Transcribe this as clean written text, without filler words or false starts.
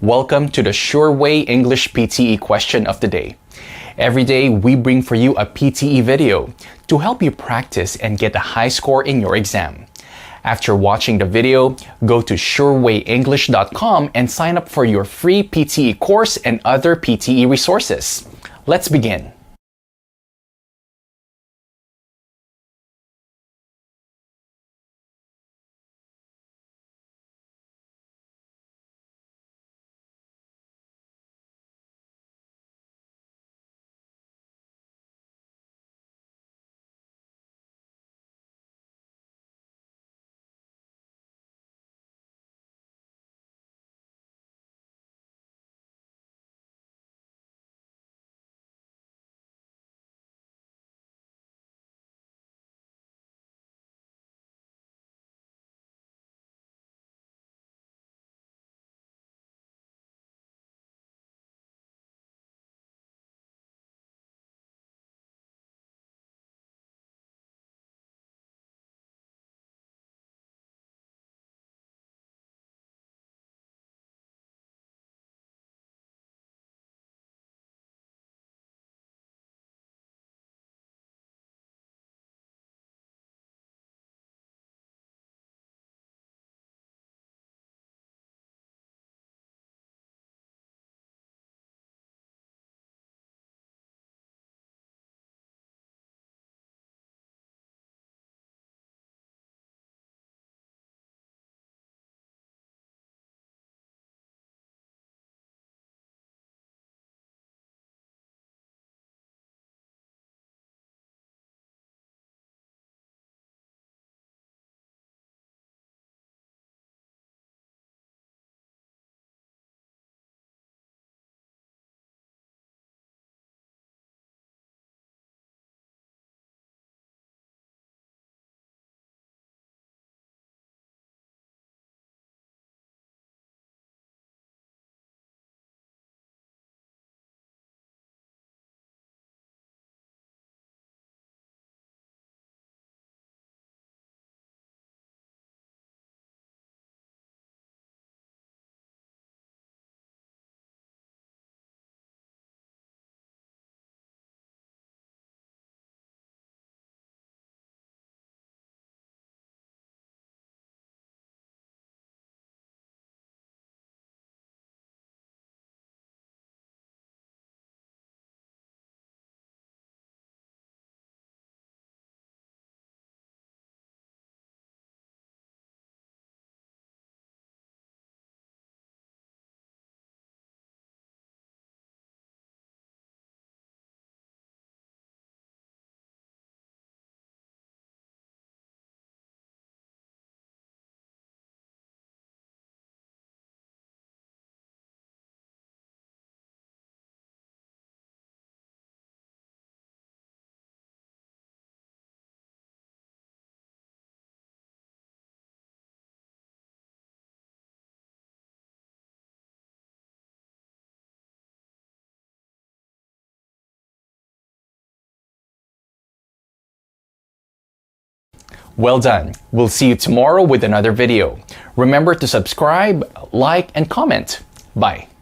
Welcome to the Sure Way English PTE question of the day. Every day, we bring for you a PTE video to help you practice and get a high score in your exam. After watching the video, go to sureway.english.com and sign up for your free PTE course and other PTE resources. Let's begin. Well done. We'll see you tomorrow with another video. Remember to subscribe, like, and comment. Bye.